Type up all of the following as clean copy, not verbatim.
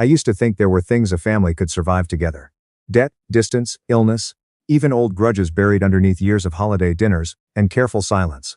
I used to think there were things a family could survive together. Debt, distance, illness, even old grudges buried underneath years of holiday dinners and careful silence.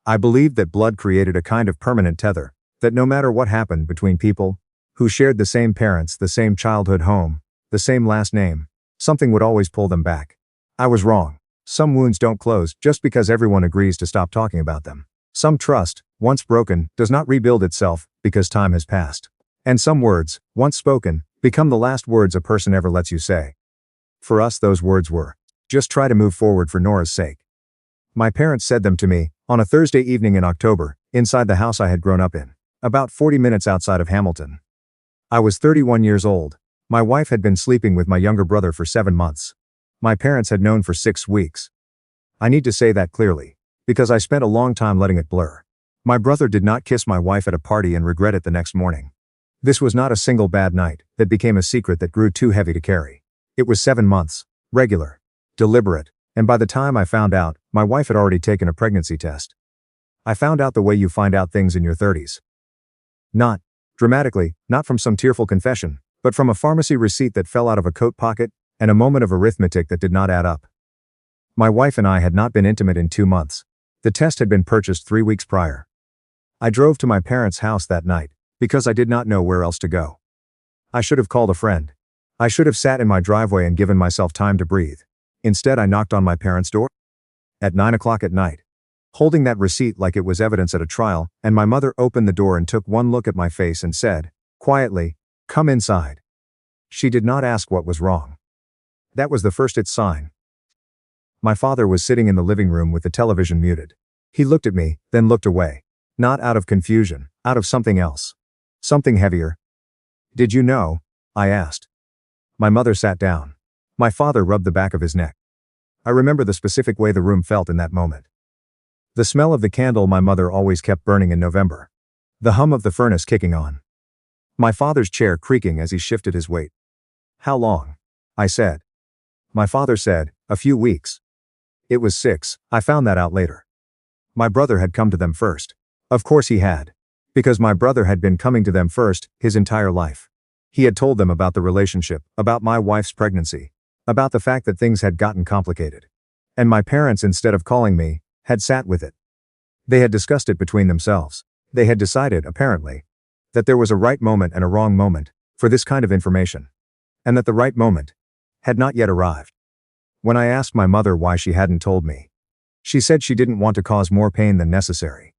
I believed that blood created a kind of permanent tether, that no matter what happened between people who shared the same parents, the same childhood home, the same last name, something would always pull them back. I was wrong. Some wounds don't close just because everyone agrees to stop talking about them. Some trust, once broken, does not rebuild itself because time has passed. And some words, once spoken, become the last words a person ever lets you say. For us, those words were, just try to move forward for Nora's sake. My parents said them to me, on a Thursday evening in October, inside the house I had grown up in, about 40 minutes outside of Hamilton. I was 31 years old. My wife had been sleeping with my younger brother for 7 months. My parents had known for 6 weeks. I need to say that clearly, because I spent a long time letting it blur. My brother did not kiss my wife at a party and regret it the next morning. This was not a single bad night that became a secret that grew too heavy to carry. It was 7 months, regular, deliberate, and by the time I found out, my wife had already taken a pregnancy test. I found out the way you find out things in your 30s. Not dramatically, not from some tearful confession, but from a pharmacy receipt that fell out of a coat pocket, and a moment of arithmetic that did not add up. My wife and I had not been intimate in 2 months. The test had been purchased 3 weeks prior. I drove to my parents' house that night, because I did not know where else to go. I should have called a friend. I should have sat in my driveway and given myself time to breathe. Instead, I knocked on my parents' door at 9 o'clock at night, holding that receipt like it was evidence at a trial, and my mother opened the door and took one look at my face and said, quietly, "Come inside." She did not ask what was wrong. That was the first sign. My father was sitting in the living room with the television muted. He looked at me, then looked away. Not out of confusion, out of something else. Something heavier. "Did you know?" I asked. My mother sat down. My father rubbed the back of his neck. I remember the specific way the room felt in that moment. The smell of the candle my mother always kept burning in November. The hum of the furnace kicking on. My father's chair creaking as he shifted his weight. "How long?" I said. My father said, "A few weeks." It was 6, I found that out later. My brother had come to them first. Of course he had. Because my brother had been coming to them first, his entire life. He had told them about the relationship, about my wife's pregnancy, about the fact that things had gotten complicated. And my parents, instead of calling me, had sat with it. They had discussed it between themselves. They had decided, apparently, that there was a right moment and a wrong moment for this kind of information. And that the right moment had not yet arrived. When I asked my mother why she hadn't told me, she said she didn't want to cause more pain than necessary.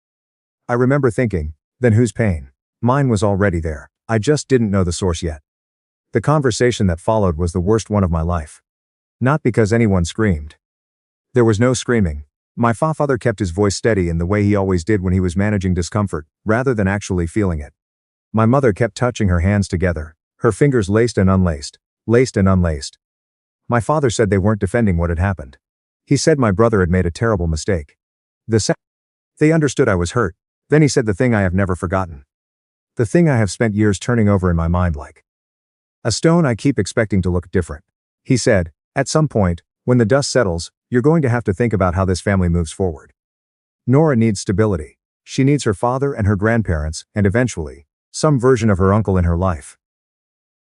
I remember thinking, then whose pain? Mine was already there. I just didn't know the source yet. The conversation that followed was the worst one of my life. Not because anyone screamed. There was no screaming. My father kept his voice steady in the way he always did when he was managing discomfort, rather than actually feeling it. My mother kept touching her hands together, her fingers laced and unlaced, laced and unlaced. My father said they weren't defending what had happened. He said my brother had made a terrible mistake. They understood I was hurt. Then he said the thing I have never forgotten. The thing I have spent years turning over in my mind like a stone I keep expecting to look different. He said, at some point, when the dust settles, you're going to have to think about how this family moves forward. Nora needs stability. She needs her father and her grandparents, and eventually, some version of her uncle in her life.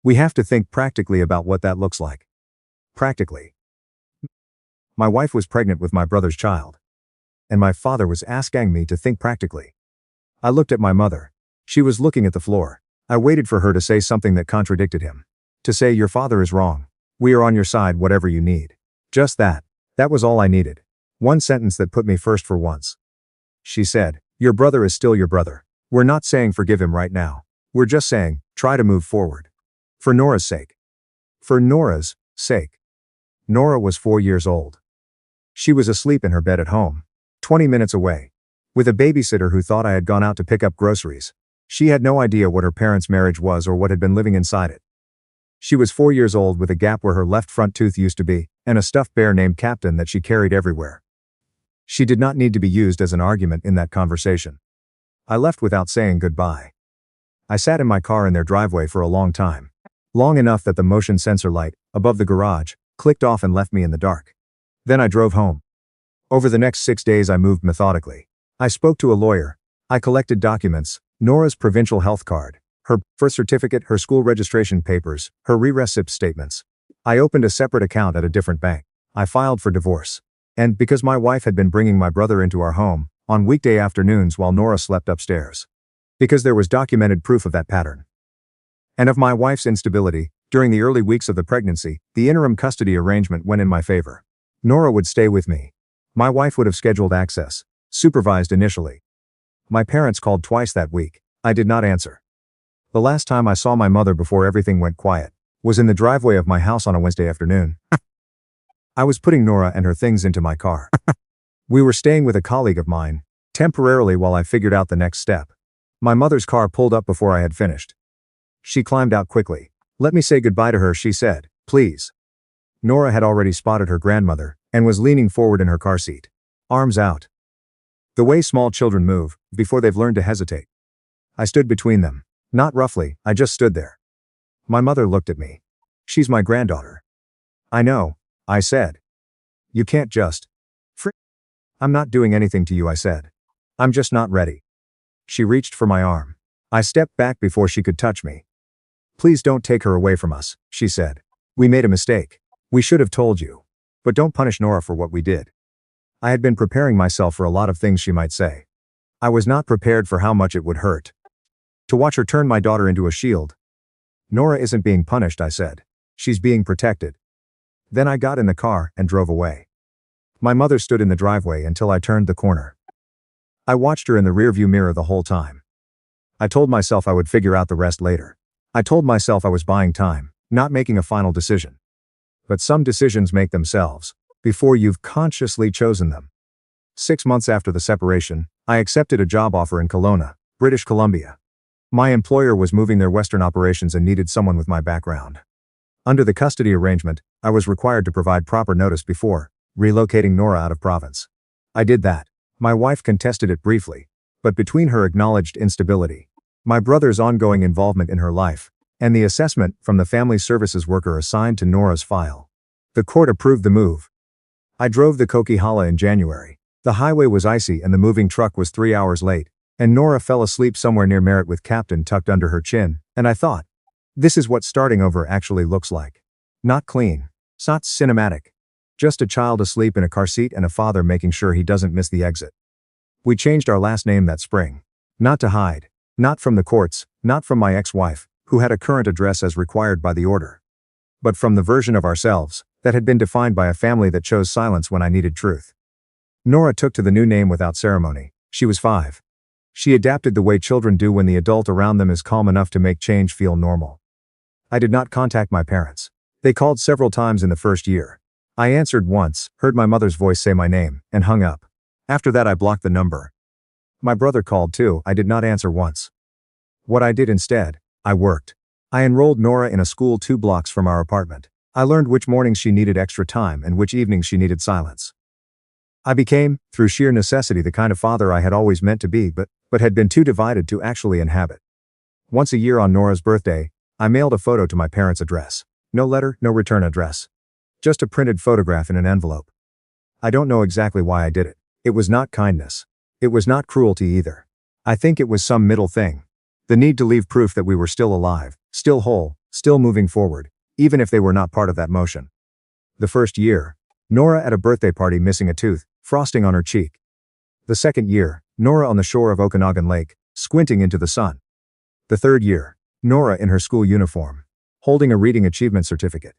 We have to think practically about what that looks like. Practically. My wife was pregnant with my brother's child. And my father was asking me to think practically. I looked at my mother. She was looking at the floor. I waited for her to say something that contradicted him. To say, your father is wrong. We are on your side, whatever you need. Just that. That was all I needed. One sentence that put me first for once. She said, your brother is still your brother. We're not saying forgive him right now. We're just saying, try to move forward. For Nora's sake. For Nora's sake. Nora was 4 years old. She was asleep in her bed at home, 20 minutes away, with a babysitter who thought I had gone out to pick up groceries. She had no idea what her parents' marriage was or what had been living inside it. She was 4 years old with a gap where her left front tooth used to be, and a stuffed bear named Captain that she carried everywhere. She did not need to be used as an argument in that conversation. I left without saying goodbye. I sat in my car in their driveway for a long time. Long enough that the motion sensor light, above the garage, clicked off and left me in the dark. Then I drove home. Over the next 6 days I moved methodically. I spoke to a lawyer. I collected documents, Nora's provincial health card, Her birth certificate, her school registration papers, her re-recip statements. I opened a separate account at a different bank. I filed for divorce. And, because my wife had been bringing my brother into our home, on weekday afternoons while Nora slept upstairs. Because there was documented proof of that pattern. And of my wife's instability, during the early weeks of the pregnancy, the interim custody arrangement went in my favor. Nora would stay with me. My wife would have scheduled access, supervised initially. My parents called twice that week. I did not answer. The last time I saw my mother before everything went quiet was in the driveway of my house on a Wednesday afternoon. I was putting Nora and her things into my car. We were staying with a colleague of mine, temporarily while I figured out the next step. My mother's car pulled up before I had finished. She climbed out quickly. "Let me say goodbye to her," she said, "please." Nora had already spotted her grandmother and was leaning forward in her car seat, arms out. The way small children move, before they've learned to hesitate. I stood between them. Not roughly, I just stood there. My mother looked at me. "She's my granddaughter." "I know," I said. "You can't just. I'm not doing anything to you," I said. "I'm just not ready." She reached for my arm. I stepped back before she could touch me. "Please don't take her away from us," she said. "We made a mistake. We should have told you. But don't punish Nora for what we did." I had been preparing myself for a lot of things she might say. I was not prepared for how much it would hurt. To watch her turn my daughter into a shield. "Nora isn't being punished," I said. "She's being protected." Then I got in the car and drove away. My mother stood in the driveway until I turned the corner. I watched her in the rearview mirror the whole time. I told myself I would figure out the rest later. I told myself I was buying time, not making a final decision. But some decisions make themselves, before you've consciously chosen them. 6 months after the separation, I accepted a job offer in Kelowna, British Columbia. My employer was moving their Western operations and needed someone with my background. Under the custody arrangement, I was required to provide proper notice before relocating Nora out of province. I did that. My wife contested it briefly, but between her acknowledged instability, my brother's ongoing involvement in her life, and the assessment from the family services worker assigned to Nora's file, the court approved the move. I drove the Coquihalla in January. The highway was icy and the moving truck was 3 hours late, and Nora fell asleep somewhere near Merritt with Captain tucked under her chin, and I thought, this is what starting over actually looks like. Not clean. Not cinematic. Just a child asleep in a car seat and a father making sure he doesn't miss the exit. We changed our last name that spring. Not to hide. Not from the courts, not from my ex-wife, who had a current address as required by the order. But from the version of ourselves that had been defined by a family that chose silence when I needed truth. Nora took to the new name without ceremony. She was 5. She adapted the way children do when the adult around them is calm enough to make change feel normal. I did not contact my parents. They called several times in the first year. I answered once, heard my mother's voice say my name, and hung up. After that I blocked the number. My brother called too. I did not answer once. What I did instead, I worked. I enrolled Nora in a school 2 blocks from our apartment. I learned which mornings she needed extra time and which evenings she needed silence. I became, through sheer necessity, the kind of father I had always meant to be but had been too divided to actually inhabit. Once a year on Nora's birthday, I mailed a photo to my parents' address. No letter, no return address. Just a printed photograph in an envelope. I don't know exactly why I did it. It was not kindness. It was not cruelty either. I think it was some middle thing. The need to leave proof that we were still alive, still whole, still moving forward, even if they were not part of that motion. The first year, Nora at a birthday party missing a tooth, frosting on her cheek. The second year, Nora on the shore of Okanagan Lake, squinting into the sun. The third year, Nora in her school uniform, holding a reading achievement certificate.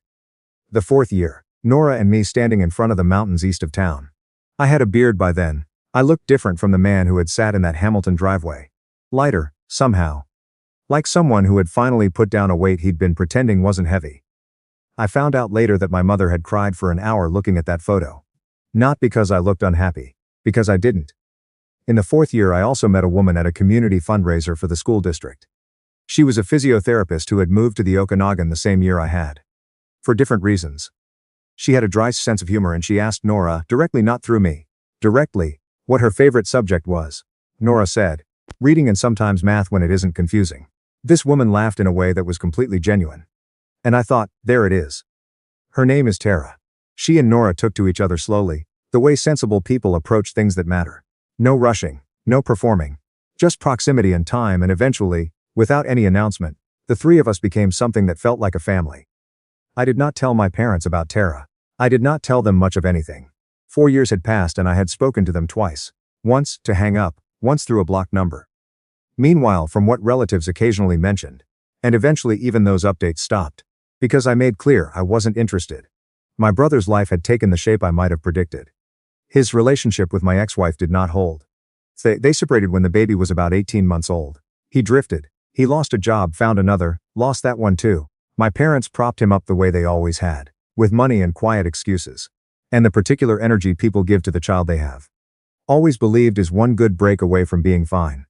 The fourth year, Nora and me standing in front of the mountains east of town. I had a beard by then. I looked different from the man who had sat in that Hamilton driveway. Lighter, somehow. Like someone who had finally put down a weight he'd been pretending wasn't heavy. I found out later that my mother had cried for an hour looking at that photo. Not because I looked unhappy, because I didn't. In the fourth year I also met a woman at a community fundraiser for the school district. She was a physiotherapist who had moved to the Okanagan the same year I had. For different reasons. She had a dry sense of humor and she asked Nora, directly, not through me, directly, what her favorite subject was. Nora said, reading and sometimes math when it isn't confusing. This woman laughed in a way that was completely genuine. And I thought, there it is. Her name is Tara. She and Nora took to each other slowly, the way sensible people approach things that matter. No rushing, no performing. Just proximity and time, and eventually, Without any announcement, the three of us became something that felt like a family. I did not tell my parents about Tara. I did not tell them much of anything. 4 years had passed and I had spoken to them twice. Once, to hang up, once through a blocked number. Meanwhile, from what relatives occasionally mentioned. And eventually even those updates stopped. Because I made clear I wasn't interested. My brother's life had taken the shape I might have predicted. His relationship with my ex-wife did not hold. They separated when the baby was about 18 months old. He drifted. He lost a job, found another, lost that one too. My parents propped him up the way they always had. With money and quiet excuses. And the particular energy people give to the child they have. Always believed is one good break away from being fine.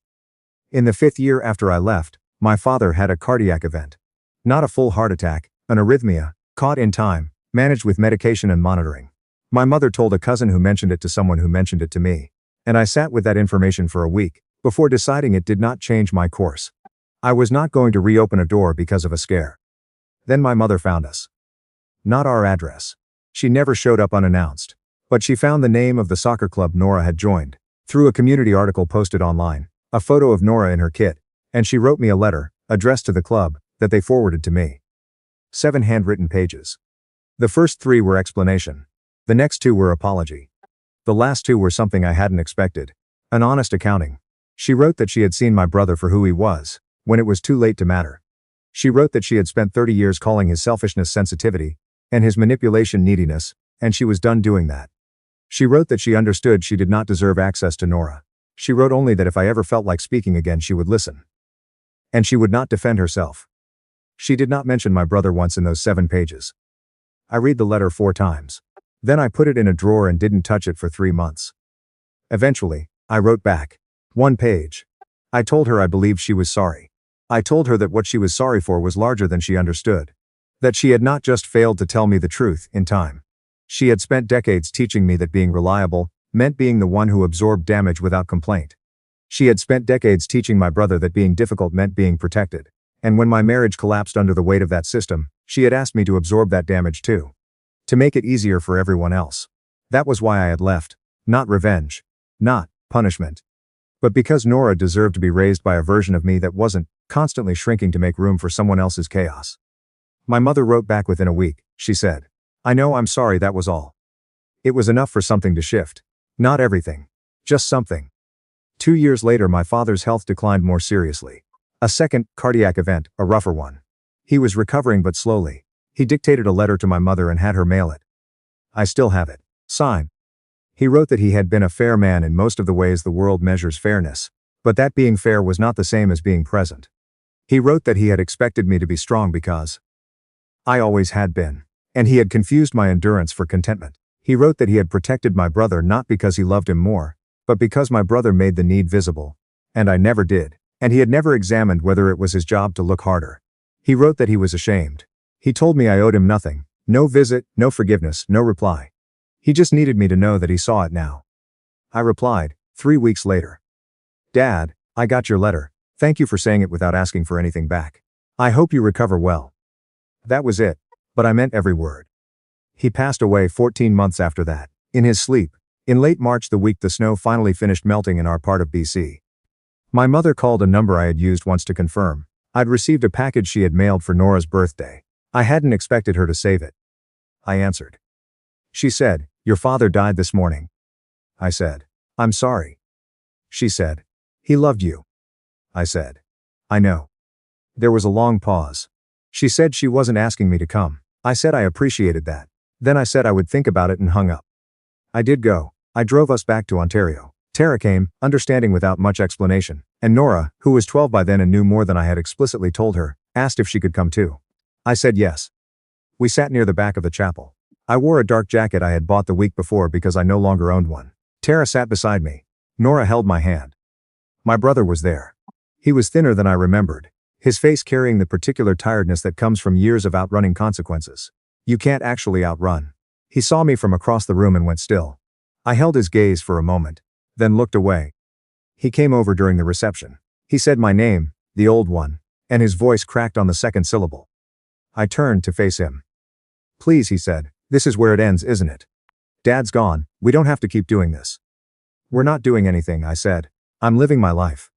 In the 5th year after I left, my father had a cardiac event. Not a full heart attack, an arrhythmia, caught in time, managed with medication and monitoring. My mother told a cousin who mentioned it to someone who mentioned it to me. And I sat with that information for a week, before deciding it did not change my course. I was not going to reopen a door because of a scare. Then my mother found us. Not our address. She never showed up unannounced. But she found the name of the soccer club Nora had joined, through a community article posted online, a photo of Nora in her kit, and she wrote me a letter, addressed to the club, that they forwarded to me. 7 handwritten pages. The first 3 were explanation. The next 2 were apology. The last 2 were something I hadn't expected. An honest accounting. She wrote that she had seen my brother for who he was, when it was too late to matter. She wrote that she had spent 30 years calling his selfishness sensitivity, and his manipulation neediness, and she was done doing that. She wrote that she understood she did not deserve access to Nora. She wrote only that if I ever felt like speaking again she would listen. And she would not defend herself. She did not mention my brother once in those 7 pages. I read the letter 4 times. Then I put it in a drawer and didn't touch it for 3 months. Eventually, I wrote back. 1 page. I told her I believed she was sorry. I told her that what she was sorry for was larger than she understood. That she had not just failed to tell me the truth in time. She had spent decades teaching me that being reliable meant being the one who absorbed damage without complaint. She had spent decades teaching my brother that being difficult meant being protected. And when my marriage collapsed under the weight of that system, she had asked me to absorb that damage too. To make it easier for everyone else. That was why I had left. Not revenge. Not punishment. But because Nora deserved to be raised by a version of me that wasn't constantly shrinking to make room for someone else's chaos. My mother wrote back within a week. She said, "I know, I'm sorry, that was all." It was enough for something to shift. Not everything. Just something. 2 years later my father's health declined more seriously. A second cardiac event, a rougher one. He was recovering but slowly. He dictated a letter to my mother and had her mail it. I still have it. Sign. He wrote that he had been a fair man in most of the ways the world measures fairness, but that being fair was not the same as being present. He wrote that he had expected me to be strong because I always had been, and he had confused my endurance for contentment. He wrote that he had protected my brother not because he loved him more, but because my brother made the need visible, and I never did, and he had never examined whether it was his job to look harder. He wrote that he was ashamed. He told me I owed him nothing, no visit, no forgiveness, no reply. He just needed me to know that he saw it now. I replied, 3 weeks later. "Dad, I got your letter. Thank you for saying it without asking for anything back. I hope you recover well." That was it, but I meant every word. He passed away 14 months after that, in his sleep, in late March, the week the snow finally finished melting in our part of BC. My mother called a number I had used once to confirm. I'd received a package she had mailed for Nora's birthday. I hadn't expected her to save it. I answered. She said, "Your father died this morning." I said, "I'm sorry." She said, "He loved you." I said, "I know." There was a long pause. She said she wasn't asking me to come. I said I appreciated that. Then I said I would think about it and hung up. I did go. I drove us back to Ontario. Tara came, understanding without much explanation, and Nora, who was 12 by then and knew more than I had explicitly told her, asked if she could come too. I said yes. We sat near the back of the chapel. I wore a dark jacket I had bought the week before because I no longer owned one. Tara sat beside me. Nora held my hand. My brother was there. He was thinner than I remembered, his face carrying the particular tiredness that comes from years of outrunning consequences. You can't actually outrun. He saw me from across the room and went still. I held his gaze for a moment, then looked away. He came over during the reception. He said my name, the old one, and his voice cracked on the second syllable. I turned to face him. "Please," he said, "this is where it ends, isn't it? Dad's gone, we don't have to keep doing this." "We're not doing anything," I said. "I'm living my life."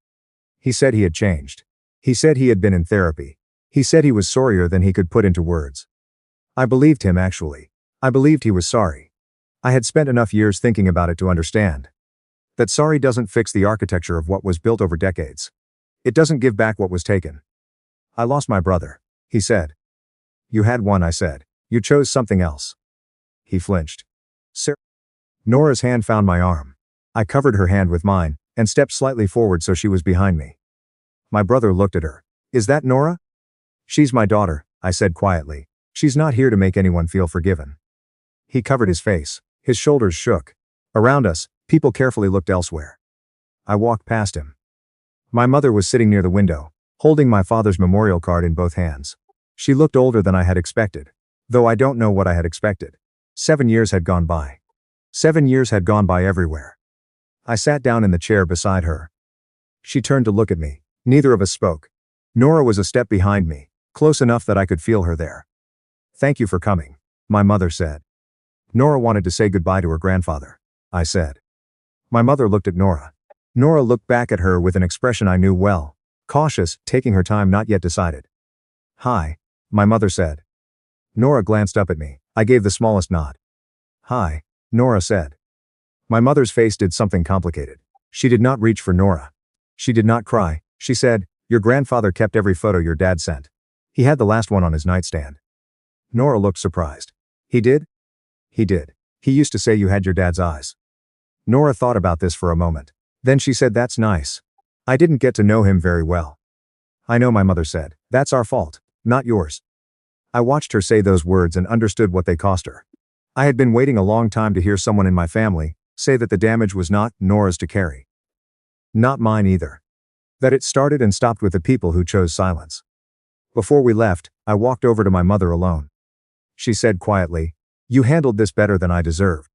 He said he had changed. He said he had been in therapy. He said he was sorrier than he could put into words. I believed him actually. I believed he was sorry. I had spent enough years thinking about it to understand that sorry doesn't fix the architecture of what was built over decades. It doesn't give back what was taken. I lost my brother, he said. You had one, I said. You chose something else. He flinched. Sir. Nora's hand found my arm. I covered her hand with mine and stepped slightly forward so she was behind me. My brother looked at her. Is that Nora? She's my daughter, I said quietly. She's not here to make anyone feel forgiven. He covered his face. His shoulders shook. Around us, people carefully looked elsewhere. I walked past him. My mother was sitting near the window, holding my father's memorial card in both hands. She looked older than I had expected. Though I don't know what I had expected. 7 years had gone by. 7 years had gone by everywhere. I sat down in the chair beside her. She turned to look at me. Neither of us spoke. Nora was a step behind me, close enough that I could feel her there. Thank you for coming, my mother said. Nora wanted to say goodbye to her grandfather, I said. My mother looked at Nora. Nora looked back at her with an expression I knew well, cautious, taking her time, not yet decided. Hi, my mother said. Nora glanced up at me. I gave the smallest nod. Hi, Nora said. My mother's face did something complicated. She did not reach for Nora. She did not cry. She said, your grandfather kept every photo your dad sent. He had the last one on his nightstand. Nora looked surprised. He did? He did. He used to say you had your dad's eyes. Nora thought about this for a moment. Then she said, that's nice. I didn't get to know him very well. I know, my mother said. That's our fault, not yours. I watched her say those words and understood what they cost her. I had been waiting a long time to hear someone in my family say that the damage was not Nora's to carry. Not mine either. That it started and stopped with the people who chose silence. Before we left, I walked over to my mother alone. She said quietly, you handled this better than I deserved.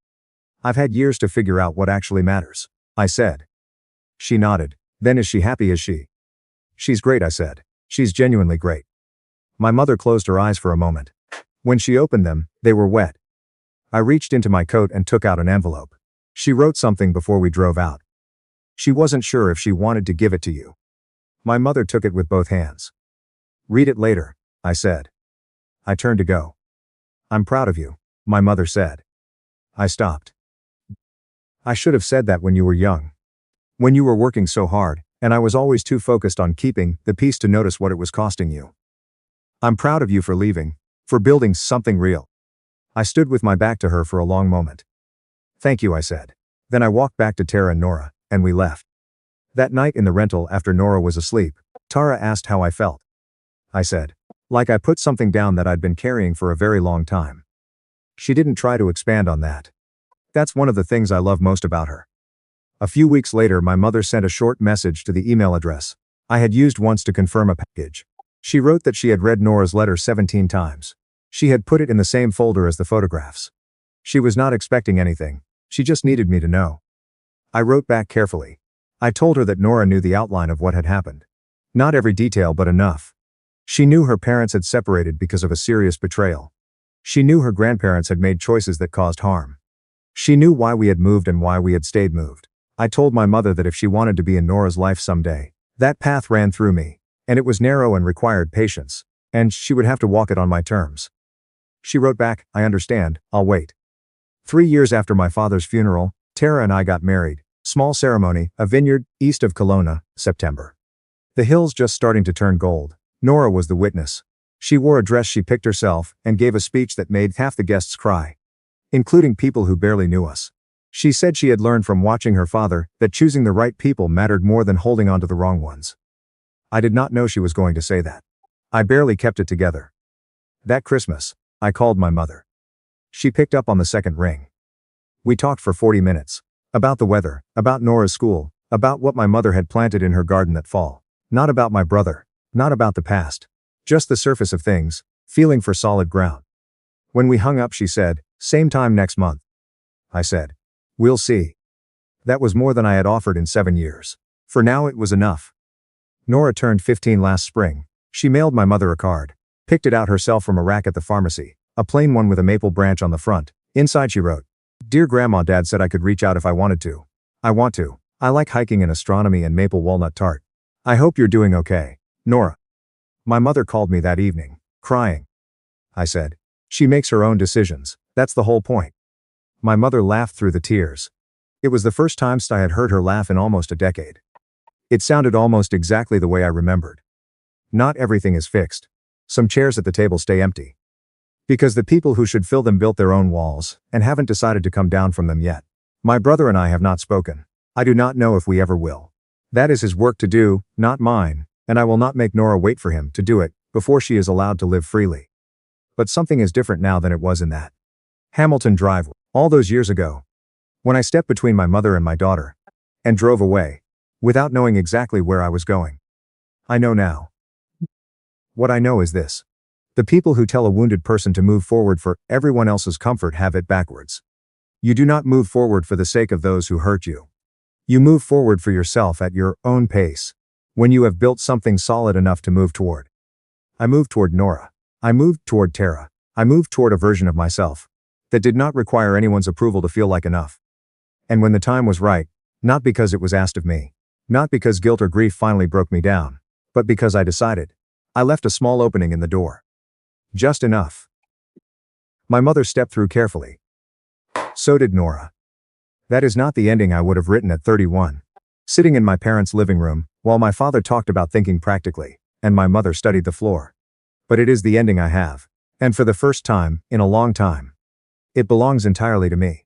I've had years to figure out what actually matters, I said. She nodded. Then is she happy? Is she? She's great, I said. She's genuinely great. My mother closed her eyes for a moment. When she opened them, they were wet. I reached into my coat and took out an envelope. She wrote something before we drove out. She wasn't sure if she wanted to give it to you. My mother took it with both hands. Read it later, I said. I turned to go. I'm proud of you, my mother said. I stopped. I should have said that when you were young. When you were working so hard, and I was always too focused on keeping the peace to notice what it was costing you. I'm proud of you for leaving, for building something real. I stood with my back to her for a long moment. Thank you, I said. Then I walked back to Tara and Nora, and we left. That night in the rental after Nora was asleep, Tara asked how I felt. I said, like I put something down that I'd been carrying for a very long time. She didn't try to expand on that. That's one of the things I love most about her. A few weeks later, my mother sent a short message to the email address I had used once to confirm a package. She wrote that she had read Nora's letter 17 times. She had put it in the same folder as the photographs. She was not expecting anything. She just needed me to know. I wrote back carefully. I told her that Nora knew the outline of what had happened. Not every detail, but enough. She knew her parents had separated because of a serious betrayal. She knew her grandparents had made choices that caused harm. She knew why we had moved and why we had stayed moved. I told my mother that if she wanted to be in Nora's life someday, that path ran through me, and it was narrow and required patience, and she would have to walk it on my terms. She wrote back, I understand, I'll wait. 3 years after my father's funeral, Tara and I got married. Small ceremony, a vineyard, east of Kelowna, September. The hills just starting to turn gold. Nora was the witness. She wore a dress she picked herself and gave a speech that made half the guests cry, including people who barely knew us. She said she had learned from watching her father that choosing the right people mattered more than holding on to the wrong ones. I did not know she was going to say that. I barely kept it together. That Christmas, I called my mother. She picked up on the second ring. We talked for 40 minutes. About the weather, about Nora's school, about what my mother had planted in her garden that fall. Not about my brother, not about the past. Just the surface of things, feeling for solid ground. When we hung up, she said, same time next month. I said, we'll see. That was more than I had offered in 7 years. For now it was enough. Nora turned 15 last spring. She mailed my mother a card. Picked it out herself from a rack at the pharmacy. A plain one with a maple branch on the front. Inside she wrote, Dear Grandma, Dad said I could reach out if I wanted to. I want to. I like hiking and astronomy and maple walnut tart. I hope you're doing okay. Nora. My mother called me that evening, crying. I said, "She makes her own decisions, that's the whole point." My mother laughed through the tears. It was the first time I had heard her laugh in almost a decade. It sounded almost exactly the way I remembered. Not everything is fixed. Some chairs at the table stay empty. Because the people who should fill them built their own walls, and haven't decided to come down from them yet. My brother and I have not spoken. I do not know if we ever will. That is his work to do, not mine, and I will not make Nora wait for him to do it, before she is allowed to live freely. But something is different now than it was in that Hamilton Drive, all those years ago. When I stepped between my mother and my daughter, and drove away, without knowing exactly where I was going. I know now. What I know is this. The people who tell a wounded person to move forward for everyone else's comfort have it backwards. You do not move forward for the sake of those who hurt you. You move forward for yourself at your own pace, when you have built something solid enough to move toward. I moved toward Nora. I moved toward Tara. I moved toward a version of myself that did not require anyone's approval to feel like enough. And when the time was right, not because it was asked of me, not because guilt or grief finally broke me down, but because I decided, I left a small opening in the door. Just enough. My mother stepped through carefully. So did Nora. That is not the ending I would have written at 31. Sitting in my parents' living room, while my father talked about thinking practically, and my mother studied the floor. But it is the ending I have. And for the first time, in a long time. It belongs entirely to me.